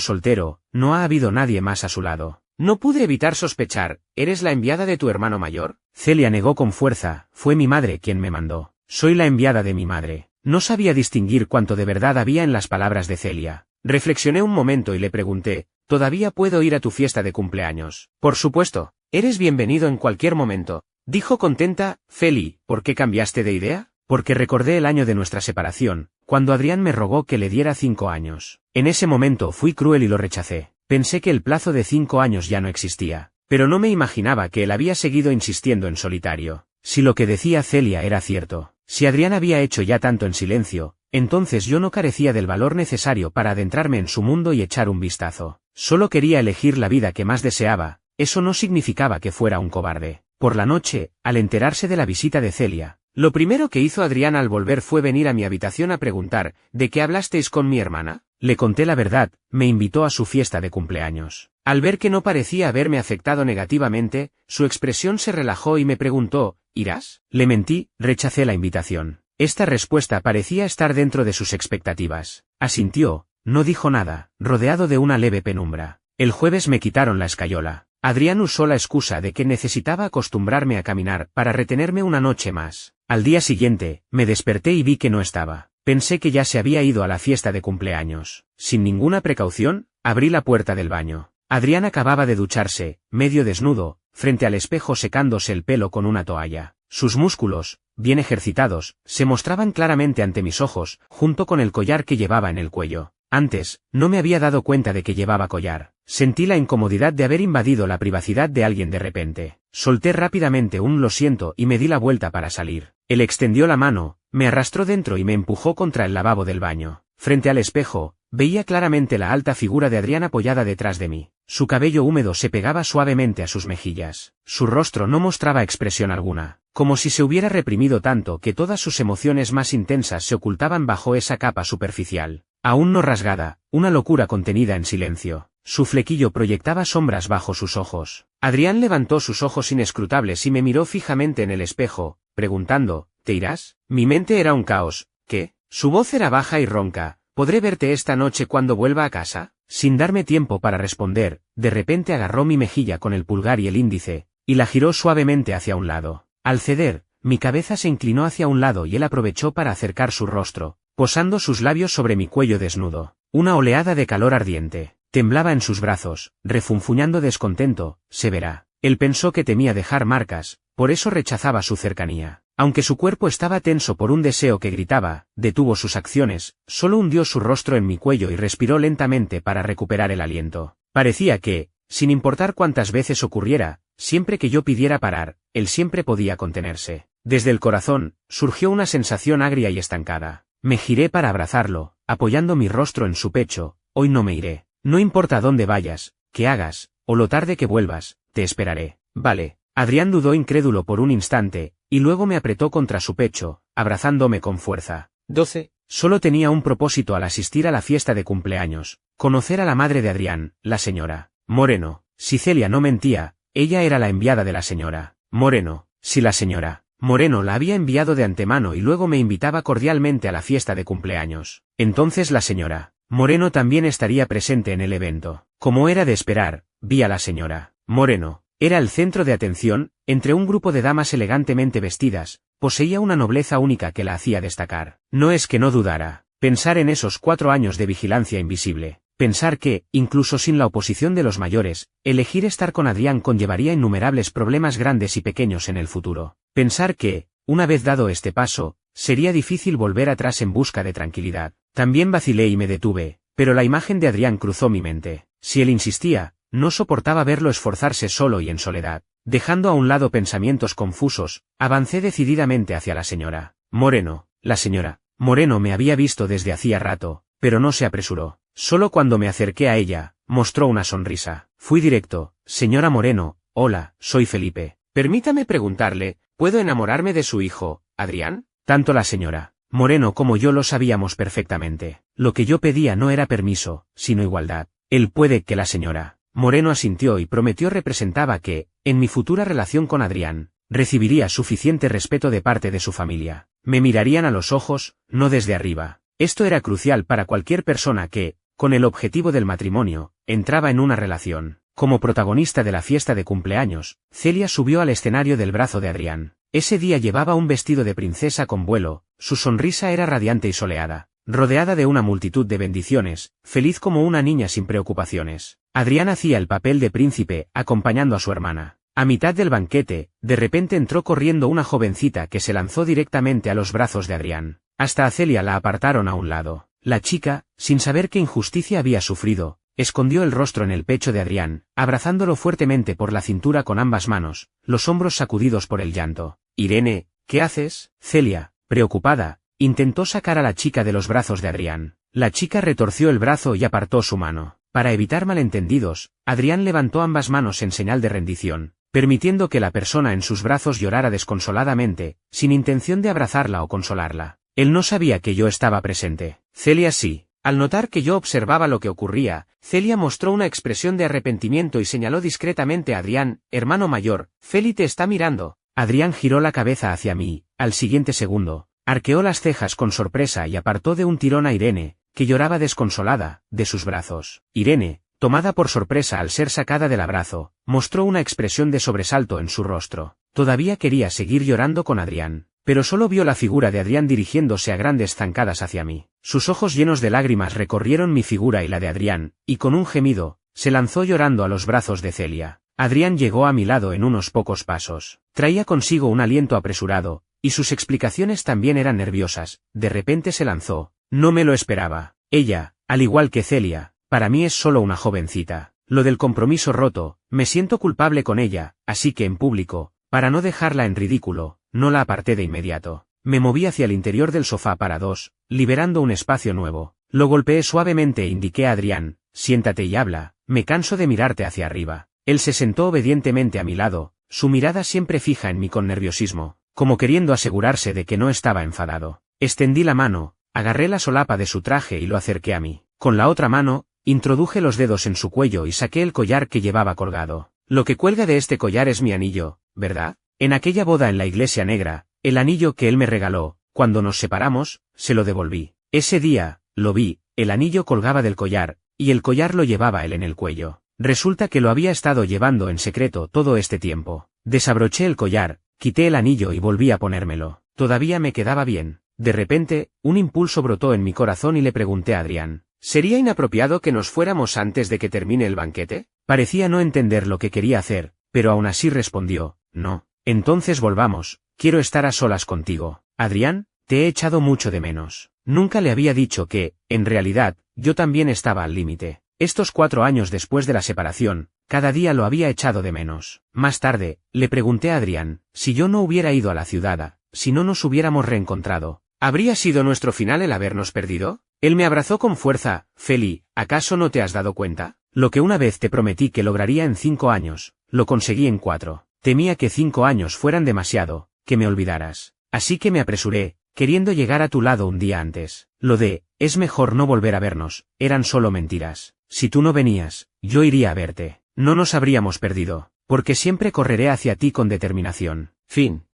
soltero, no ha habido nadie más a su lado. No pude evitar sospechar, ¿eres la enviada de tu hermano mayor? Celia negó con fuerza: fue mi madre quien me mandó. Soy la enviada de mi madre. No sabía distinguir cuánto de verdad había en las palabras de Celia. Reflexioné un momento y le pregunté: ¿todavía puedo ir a tu fiesta de cumpleaños? Por supuesto. Eres bienvenido en cualquier momento, dijo contenta. Feli, ¿por qué cambiaste de idea? Porque recordé el año de nuestra separación, cuando Adrián me rogó que le diera 5 años. En ese momento fui cruel y lo rechacé. Pensé que el plazo de 5 años ya no existía, pero no me imaginaba que él había seguido insistiendo en solitario. Si lo que decía Celia era cierto, si Adrián había hecho ya tanto en silencio, entonces yo no carecía del valor necesario para adentrarme en su mundo y echar un vistazo. Solo quería elegir la vida que más deseaba. Eso no significaba que fuera un cobarde. Por la noche, al enterarse de la visita de Celia, lo primero que hizo Adrián al volver fue venir a mi habitación a preguntar: ¿de qué hablasteis con mi hermana? Le conté la verdad, me invitó a su fiesta de cumpleaños. Al ver que no parecía haberme afectado negativamente, su expresión se relajó y me preguntó: ¿irás? Le mentí, rechacé la invitación. Esta respuesta parecía estar dentro de sus expectativas. Asintió, no dijo nada, rodeado de una leve penumbra. El jueves me quitaron la escayola. Adrián usó la excusa de que necesitaba acostumbrarme a caminar para retenerme una noche más. Al día siguiente, me desperté y vi que no estaba. Pensé que ya se había ido a la fiesta de cumpleaños. Sin ninguna precaución, abrí la puerta del baño. Adrián acababa de ducharse, medio desnudo, frente al espejo secándose el pelo con una toalla. Sus músculos, bien ejercitados, se mostraban claramente ante mis ojos, junto con el collar que llevaba en el cuello. Antes, no me había dado cuenta de que llevaba collar. Sentí la incomodidad de haber invadido la privacidad de alguien de repente. Solté rápidamente un lo siento y me di la vuelta para salir. Él extendió la mano, me arrastró dentro y me empujó contra el lavabo del baño. Frente al espejo, veía claramente la alta figura de Adrián apoyada detrás de mí. Su cabello húmedo se pegaba suavemente a sus mejillas. Su rostro no mostraba expresión alguna, como si se hubiera reprimido tanto que todas sus emociones más intensas se ocultaban bajo esa capa superficial. Aún no rasgada, una locura contenida en silencio. Su flequillo proyectaba sombras bajo sus ojos. Adrián levantó sus ojos inescrutables y me miró fijamente en el espejo, preguntando: ¿te irás? Mi mente era un caos. ¿Qué? Su voz era baja y ronca: ¿podré verte esta noche cuando vuelva a casa? Sin darme tiempo para responder, de repente agarró mi mejilla con el pulgar y el índice, y la giró suavemente hacia un lado. Al ceder, mi cabeza se inclinó hacia un lado y él aprovechó para acercar su rostro, posando sus labios sobre mi cuello desnudo. Una oleada de calor ardiente temblaba en sus brazos, refunfuñando descontento. Se verá. Él pensó que temía dejar marcas, por eso rechazaba su cercanía. Aunque su cuerpo estaba tenso por un deseo que gritaba, detuvo sus acciones, solo hundió su rostro en mi cuello y respiró lentamente para recuperar el aliento. Parecía que, sin importar cuántas veces ocurriera, siempre que yo pidiera parar, él siempre podía contenerse. Desde el corazón, surgió una sensación agria y estancada. Me giré para abrazarlo, apoyando mi rostro en su pecho. Hoy no me iré. No importa dónde vayas, qué hagas, o lo tarde que vuelvas, te esperaré. Vale. Adrián dudó incrédulo por un instante, y luego me apretó contra su pecho, abrazándome con fuerza. 12. Solo tenía un propósito al asistir a la fiesta de cumpleaños, conocer a la madre de Adrián, la señora Moreno. Si Celia no mentía, ella era la enviada de la señora Moreno. Si la señora Moreno la había enviado de antemano y luego me invitaba cordialmente a la fiesta de cumpleaños, entonces la señora Moreno también estaría presente en el evento. Como era de esperar, vi a la señora Moreno. Era el centro de atención, entre un grupo de damas elegantemente vestidas, poseía una nobleza única que la hacía destacar. No es que no dudara, pensar en esos 4 años de vigilancia invisible, pensar que, incluso sin la oposición de los mayores, elegir estar con Adrián conllevaría innumerables problemas grandes y pequeños en el futuro. Pensar que, una vez dado este paso, sería difícil volver atrás en busca de tranquilidad. También vacilé y me detuve, pero la imagen de Adrián cruzó mi mente. Si él insistía, no soportaba verlo esforzarse solo y en soledad. Dejando a un lado pensamientos confusos, avancé decididamente hacia la señora Moreno. La señora Moreno me había visto desde hacía rato, pero no se apresuró. Solo cuando me acerqué a ella, mostró una sonrisa. Fui directo. Señora Moreno, hola, soy Felipe. Permítame preguntarle, ¿puedo enamorarme de su hijo, Adrián? Tanto la señora Moreno como yo lo sabíamos perfectamente. Lo que yo pedía no era permiso, sino igualdad. Él puede que la señora Moreno asintió y prometió representaba que, en mi futura relación con Adrián, recibiría suficiente respeto de parte de su familia. Me mirarían a los ojos, no desde arriba. Esto era crucial para cualquier persona que, con el objetivo del matrimonio, entraba en una relación. Como protagonista de la fiesta de cumpleaños, Celia subió al escenario del brazo de Adrián. Ese día llevaba un vestido de princesa con vuelo, su sonrisa era radiante y soleada. Rodeada de una multitud de bendiciones, feliz como una niña sin preocupaciones. Adrián hacía el papel de príncipe, acompañando a su hermana. A mitad del banquete, de repente entró corriendo una jovencita que se lanzó directamente a los brazos de Adrián. Hasta a Celia la apartaron a un lado. La chica, sin saber qué injusticia había sufrido, escondió el rostro en el pecho de Adrián, abrazándolo fuertemente por la cintura con ambas manos, los hombros sacudidos por el llanto. Irene, ¿qué haces? Celia, preocupada, intentó sacar a la chica de los brazos de Adrián. La chica retorció el brazo y apartó su mano. Para evitar malentendidos, Adrián levantó ambas manos en señal de rendición, permitiendo que la persona en sus brazos llorara desconsoladamente, sin intención de abrazarla o consolarla. Él no sabía que yo estaba presente. Celia sí. Al notar que yo observaba lo que ocurría, Celia mostró una expresión de arrepentimiento y señaló discretamente a Adrián, hermano mayor, Feli te está mirando. Adrián giró la cabeza hacia mí, al siguiente segundo, arqueó las cejas con sorpresa y apartó de un tirón a Irene, que lloraba desconsolada, de sus brazos. Irene, tomada por sorpresa al ser sacada del abrazo, mostró una expresión de sobresalto en su rostro. Todavía quería seguir llorando con Adrián, pero solo vio la figura de Adrián dirigiéndose a grandes zancadas hacia mí. Sus ojos llenos de lágrimas recorrieron mi figura y la de Adrián, y con un gemido, se lanzó llorando a los brazos de Celia. Adrián llegó a mi lado en unos pocos pasos. Traía consigo un aliento apresurado, y sus explicaciones también eran nerviosas. De repente se lanzó. No me lo esperaba. Ella, al igual que Celia, para mí es solo una jovencita. Lo del compromiso roto, me siento culpable con ella, así que en público, para no dejarla en ridículo, no la aparté de inmediato. Me moví hacia el interior del sofá para dos, liberando un espacio nuevo. Lo golpeé suavemente e indiqué a Adrián, siéntate y habla, me canso de mirarte hacia arriba. Él se sentó obedientemente a mi lado, su mirada siempre fija en mí con nerviosismo, como queriendo asegurarse de que no estaba enfadado. Extendí la mano, agarré la solapa de su traje y lo acerqué a mí. Con la otra mano, introduje los dedos en su cuello y saqué el collar que llevaba colgado. Lo que cuelga de este collar es mi anillo, ¿verdad? En aquella boda en la iglesia negra, el anillo que él me regaló, cuando nos separamos, se lo devolví. Ese día, lo vi, el anillo colgaba del collar, y el collar lo llevaba él en el cuello. Resulta que lo había estado llevando en secreto todo este tiempo. Desabroché el collar, quité el anillo y volví a ponérmelo. Todavía me quedaba bien. De repente, un impulso brotó en mi corazón y le pregunté a Adrián, ¿sería inapropiado que nos fuéramos antes de que termine el banquete? Parecía no entender lo que quería hacer, pero aún así respondió, no. Entonces volvamos, quiero estar a solas contigo. Adrián, te he echado mucho de menos. Nunca le había dicho que, en realidad, yo también estaba al límite. Estos 4 años después de la separación, cada día lo había echado de menos. Más tarde, le pregunté a Adrián, si yo no hubiera ido a la ciudad, si no nos hubiéramos reencontrado, ¿habría sido nuestro final el habernos perdido? Él me abrazó con fuerza, Feli, ¿acaso no te has dado cuenta? Lo que una vez te prometí que lograría en 5 años, lo conseguí en 4. Temía que 5 años fueran demasiado, que me olvidaras. Así que me apresuré, queriendo llegar a tu lado un día antes. Lo de, es mejor no volver a vernos, eran solo mentiras. Si tú no venías, yo iría a verte. No nos habríamos perdido, porque siempre correré hacia ti con determinación. Fin.